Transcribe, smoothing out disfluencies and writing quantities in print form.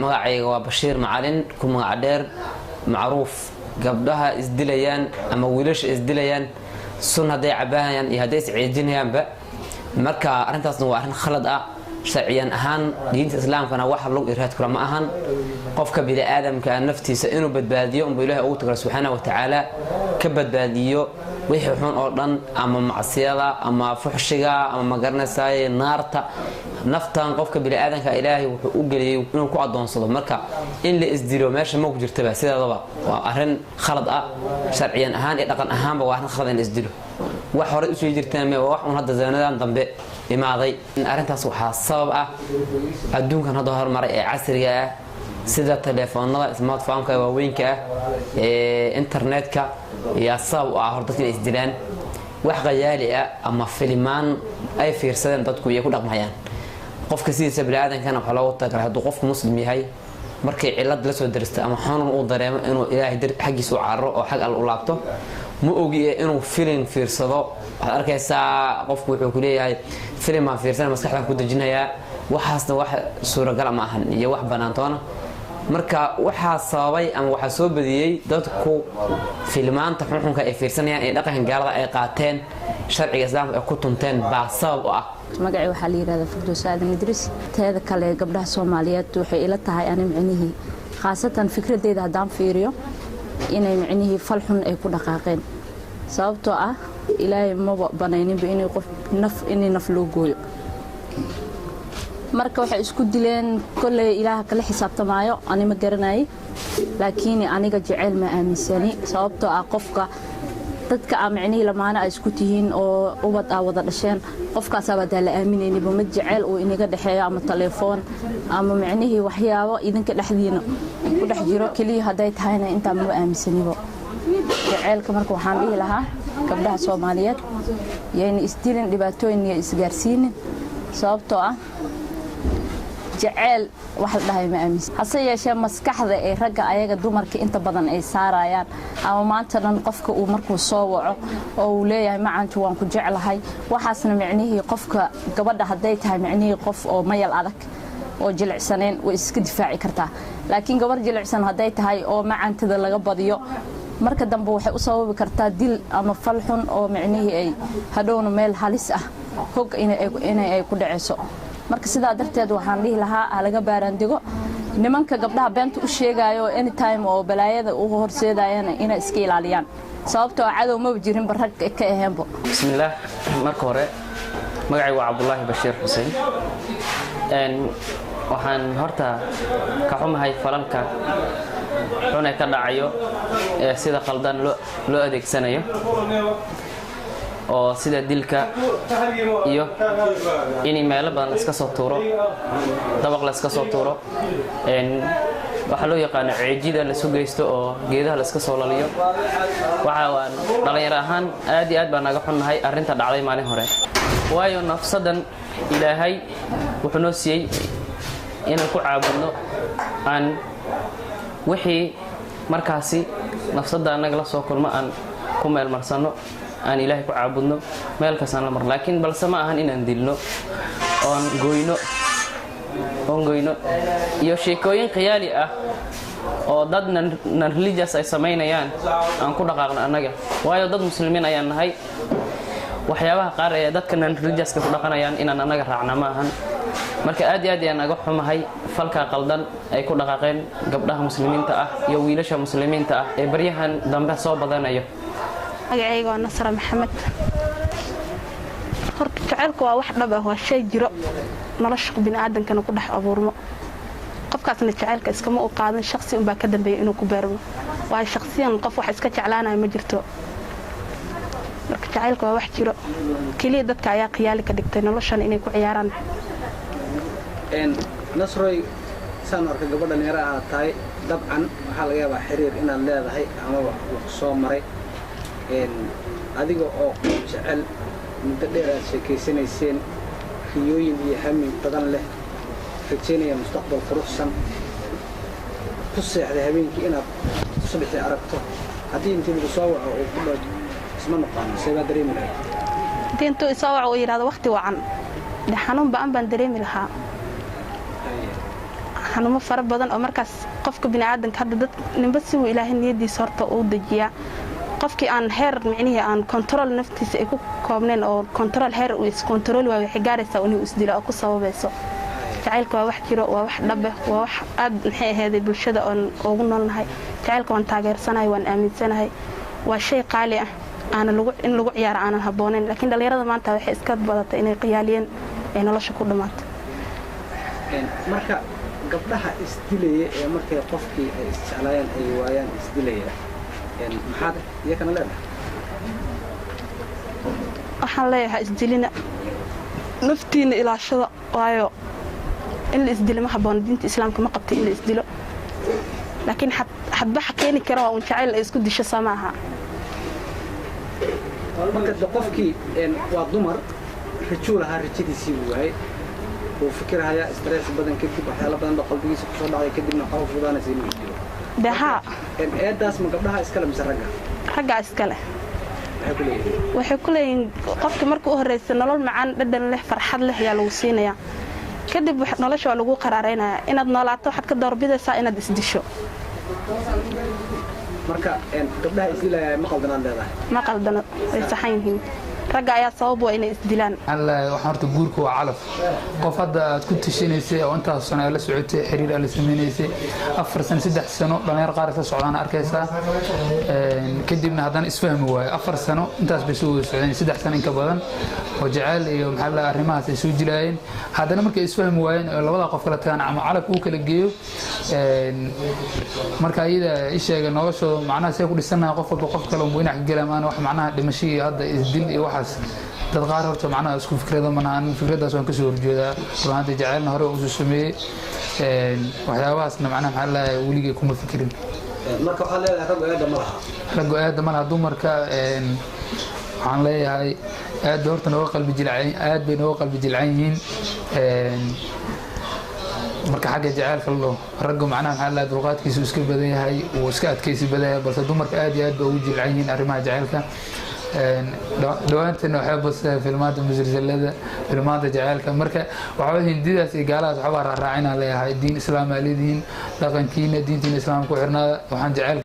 magacayga waa Bashiir Macalin ku magac dheer macruuf gabdhaha isdilayaan ama wiilasha isdilayaan sun haday cabaayaan iyo haday isciidinayaanba marka arintaasna waa arin khalad ah sharciyan ahaan diinta islaamkana waxa lagu iraad kula ma ahan qofka bini aadamka naftiisa inuu badbaadiyo oo Ilaahay uu tagay subhanahu wa ta'ala ka badbaadiyo wixii xun oo dhan ama macsiyada ama fuxshiga ama magaranaysaay naarta naftan qofka bini aadamka Ilaahay wuxuu u galiyay inuu ku adoonsado marka in la isdilo meesha ma ku jirtaba sidaadaba waa arin khalad ah sharciyan ahaan iyo dhaqan ahaanba waa arin khalad in la isdilo wax hore u soo jirtaan ma wax un hadda zaanadan dambe imaaday in arintaas waxa sabab ah adduunkan hadda hormaray ee casriga ah sida telefoonada smartphone-ka waaweynka ee internetka iyo sabab ah hor dadka isdilaan wax qayaali ah ama filmaan ay fiirsadeen dadku iyo ku dhaqmayaan qofka sidiisa bini'aadankana waxa loo tagaa hadduu qofku muslim yahay markay cilad la soo dirista ama xanuun uu dareemo inuu Ilaahay xaqiisa u carro oo xaq al u laabto ma ogi inuu film fiirsado waxa arkaysaa qofku wuxuu ku leeyahay film ma fiirsan maskaxda ku dajinaya waxaasna wax suuragal ma ahan iyo wax banaantoona marka waxa sababay ama waxa soo badiyay dadku filmaanta xunxunka ay fiirsanayaan ee dhaqanka gaalada ay qaateen sharciga islaamka ay ku tunteen baa sabab ah magacay waxa la yiraahdaa Firdaws Aadan Idris teeda kale gabdhaha Soomaaliyeed waxay ila tahay aan micnihi khaasatan fikradeeda hadaan fiiriyo inay micnihi falxun ay ku dhaqaaqeen sababtoo ah Ilaahay ma banaynin inay qof naf loo gooyo marka waxa isku dileen kulay Ilaaha kala xisaabtamaayo ani ma garanay laakiin aniga jecel ma aaminsani sababtoo ah qofka dadka amacnihi lamaana ay isku tihiin oo ubad wada dhasheen qofkaas aad la aaminayniba ma jecel oo inaga dhaxeeyo ama telefoon ama macnihi waxyaabo idinka dhaxdiina ku dhex jiro kaliya haday tahayna inta ma aaminsanibo jecelka marka waxaan dhihi lahaa gabdhaha Soomaaliyeed yeen isdirin dhibaatooyin iyo isgaarsiin sababtoo ah jecel wax la dhahay ma aaminsan hase yeeshee maskaxda ee ragga ayaga dumarka inta badan ay saarayaan ama maanta dhan qofka uu markuu soo waco oo uu leeyahay macaantu waan ku jeclahay waxaasna macnihi qofka gabadha haday tahay macnihi qof oo mayal adag oo jilicsaneen way iska difaaci kartaa laakiin gabar jilicsan haday tahay oo macaantada laga badiyo marka dambe waxay u sababi kartaa dil ama falxun oo macnihi ay hadhowna meel halis ah hog inay ku dhaceyso marka sidaa darteed waxaan dhihi lahaa laga baaraandigo nimanka gabdhaha beenta u sheegayo anytime oo balaayada uu horseedayaan inay iska ilaaliyaan sababtoo cadow ma jirin barag ka aheenbo bismillaah marka hore magacaygu waa Cabdullaahi Bashiir Xuseen waxaan horta ka xumahay falalka xun ee ka dhacayo ee sida qaldan loo adeegsanayo oo sida dilka iyo in meelo badan iska soo tuuro dabaq la iska soo tuuro waxa loo yaqaan ceejida la soo geysto oo geedaha la iska soo laliyo waxa waan dhalinyaro ahaan aad iyo aad baan naga xunnahay arinta dhacday maalin hore waayo nafsadan Ilaahay wuxuu noo siiyay inaan ku caabudno aan wixii markaasi nafsada anaga la soo kulmo aan ku meel marsano aan Ilaahay ku caabudno meel ka san la mar laakiin balse ma ahan inaan dilno oon goyno iyo sheekooyin khiyaali ah oo dad nan religious ay sameynayaan aan ku dhaqaaqno anaga waayo dad muslimiin ayaan nahay waxyaabaha qaar ee dadka nan religious ka dhaqanayaan inaan anaga raacna ma ahan marka aad iyo aad ayaan naga xumahay falka qaldan ay ku dhaqaaqeen gabdhaha muslimiinta ah iyo wiilasha muslimiinta ah ee baryahan dambe soo badanayo magacayga waa Nasra Maxamed horta jacaylku waa wax dhab ah waa shay jiro nolosha bini'aadamkana ku dhex abuurmo qofkaasna jacaylka iskama u qaadan shakhsi un baa ka dambeeyay inuu ku beermo waa shakhsiyan qof wax iska jeclaanay ma jirto marka jacaylku waa wax jiro kaliya dadka ayaa qiyaali ka dhigtay noloshan inay ku ciyaaraan Nasroy saan arka gabadha dhalinyaro ah tahay dabcan waxa laga yaabaa xiriir inaad leedahay ama wax soo maray adiga oo jecel muddo dheer aad sheekaysanayseen riyooyin iyo hami badan leh rajaynaya mustaqbal quruxsan ku seexday habeenkii inaad subaxii aragto haddii intii lagu soo waco oo ku dhaw isma noqon seebaa dareemi lahayd haddii intuu isoo waco yidhaahdo waqti wacan de xanuun ba'an baan dareemi lahaa xanuumo fara badan oo markaas qofka bini'aadanka hadda dad ninba si uu ilaahay niyadiisa horta uu dejiyaa qofkii aan heer micnihii aan control naftiisa ay ku koobneen oo control heer uu is control waayo waxay gaaraysaa inuu isdilo oo ku sababayso jacaylka waa wax jiro waa wax dhabe waa wax aad maxay ahayd bulshada oo ugu noolnahay jacaylka waan taageersanahay waan aaminsanahay waa shay qaali ah aan in lagu ciyaaro aan habooneyn laakiin dhalinyarada maanta waxay iska badatay inay qiyaaliyeen ay nolosha ku dhamaato marka gabdhaha isdilaya ee markay qofkii ay isjeclaayaan ay waayaan isdilaya maxaad iyakana leedahay waxaan leeyahay isdilina naftiina ilaashada waayo in la isdilo ma habboon diinta islaamka ma qabtay in la isdilo laakiin xadbaxa keeni kara waa un jacayl ay isku disho samaaha marka qofkii waa dumar rajuu lahaa rajadiisii waayay uu fikiraya stress badan kadib waxyaalo badan oo qalbigiisa ku soo dhacay kadibna waxa uu fudaanaysa inuu isdilo daha eedaas ma gabdhaha iskale mise ragga iskale waxay ku leeyihiin qofkii markuu u horreysay nolol macaan dhadhan leh farxad leh ayaa lagu siinayaa kadib nolosha waa lagu qaraaraynayaa inaad noolaato waxaad ka doorbidaysaa inaad isdisho marka gabdhaha isdilaya ma qaldanaan leedahay ma qaldano way saxan yihiin ragga ayaa sabab waa inay isdilaan waxaan horta guurka waa calaf qof hadda aad ku tishinaysay oo intaas sano la socotay xiriir la sameeyay 4 sano 3 sano dhalinyar qaar ka socdaan arkaysaa kadibna haddana isfahmi waayo 4 sano intaas bay soo socdeen 3 sano in ka badan oo jacayl iyo maxaa la arrimahaas ay soo jilaayeen haddana markay isfahmi waayeen labada qof kala tagaan ama calaf uu kala geeyo marka ayada isheega noloshooda macnaha say ku dhisanahay qof walba qof kale oo weynax galamaan wax macnaha dhimashii hadda isdil iyo dad qaar horta macnaha isku fikrada manaan fikradaas waan ka soo horjeedaa ruuxanta jacaylna hore u soo sameeyay waxyaabahaasna macnaha maxaa la weligeey kuma fikirin marka waxa leedahay ragga aad ma laha dumarka waxaan leeyahay aad horta nooga qalbi jilcay aad bay nooga qalbi jilcan yihiin marka xagga jacaylka loo ragga macnaha maxaa la dulqaadkiisu iska badan yahay oo iska adkaysi badan yahay balse dumarka aad iyo aad bay ugu jilcan yihiin arrimaha jacaylka dhawaantan waxay basay filmaanta musalsalada filmaanta jacaylka marka waxa hindidaas iyo gaalahaas waxba raacina leeyahay diin islaam aalidin dhaqankiina diintiina islaamku xirnaada waxaan jacayl